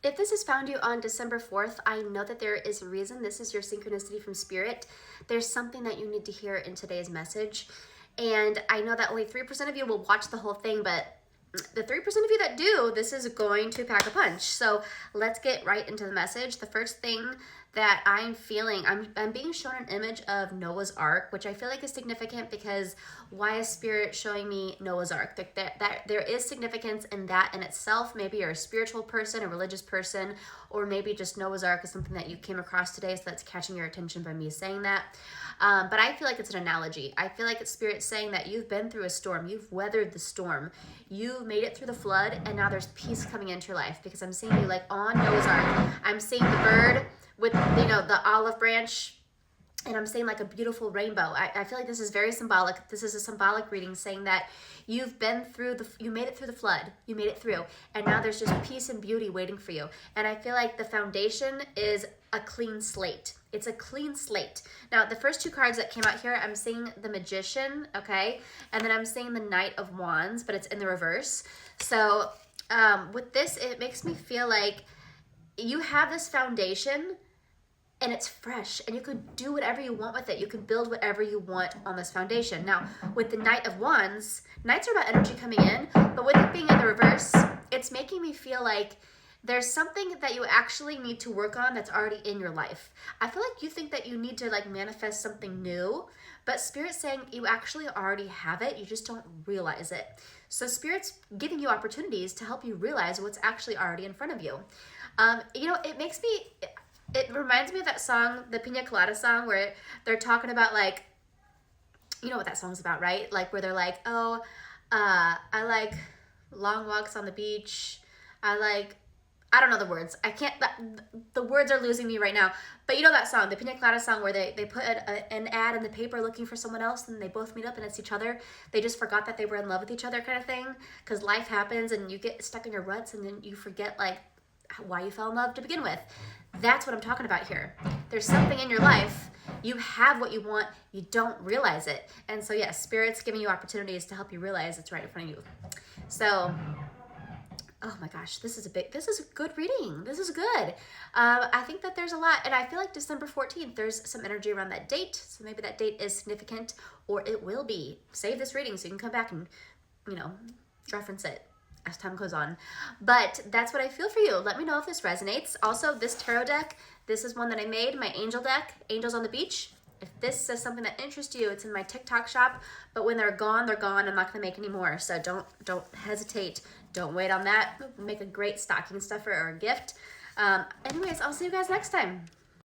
If this has found you on December 4th, I know that there is a reason. This is your synchronicity from Spirit. There's something that you need to hear in today's message. And I know that only 3% of you will watch the whole thing, but the 3% of you that do, this is going to pack a punch. So let's get right into the message. The first thing that I'm feeling, I'm being shown an image of Noah's Ark, which I feel like is significant because why is Spirit showing me Noah's Ark? That there is significance in that in itself. Maybe you're a spiritual person, a religious person, or maybe just Noah's Ark is something that you came across today, so that's catching your attention by me saying that. But I feel like it's an analogy. I feel like it's Spirit saying that you've been through a storm, you've weathered the storm, you've made it through the flood, and now there's peace coming into your life because I'm seeing you like on Noah's Ark. I'm seeing the bird with, the olive branch, and I'm saying like a beautiful rainbow. I feel like this is very symbolic. This is a symbolic reading saying that you've been through you made it through the flood. You made it through. And now there's just peace and beauty waiting for you. And I feel like the foundation is a clean slate. It's a clean slate. Now, the first two cards that came out here, I'm seeing the Magician, okay? And then I'm seeing the Knight of Wands, but it's in the reverse. So with this, it makes me feel like you have this foundation and it's fresh and you could do whatever you want with it. You can build whatever you want on this foundation. Now, with the Knight of Wands, Knights are about energy coming in, but with it being in the reverse, it's making me feel like there's something that you actually need to work on that's already in your life. I feel like you think that you need to like manifest something new, but Spirit's saying you actually already have it, you just don't realize it. So Spirit's giving you opportunities to help you realize what's actually already in front of you. It reminds me of that song, the Pina Colada song, where they're talking about like, you know what that song's about, right? Like where they're like, I like long walks on the beach. I don't know the words. The words are losing me right now. But you know that song, the Pina Colada song, where they put an ad in the paper looking for someone else and they both meet up and it's each other. They just forgot that they were in love with each other kind of thing. Because life happens and you get stuck in your ruts and then you forget like why you fell in love to begin with. That's what I'm talking about here. There's something in your life. You have what you want. You don't realize it. And so, yes, Spirit's giving you opportunities to help you realize it's right in front of you. So, oh my gosh, this is a good reading. This is good. I think that there's a lot. And I feel like December 14th, there's some energy around that date. So maybe that date is significant or it will be. Save this reading so you can come back and, reference it as time goes on. But that's what I feel for you. Let me know if this resonates. Also, this tarot deck, this is one that I made, my angel deck, Angels on the Beach. If this is something that interests you, it's in my TikTok shop, but when they're gone, they're gone. I'm not going to make any more. So don't hesitate. Don't wait on that. Make a great stocking stuffer or a gift. Anyways, I'll see you guys next time.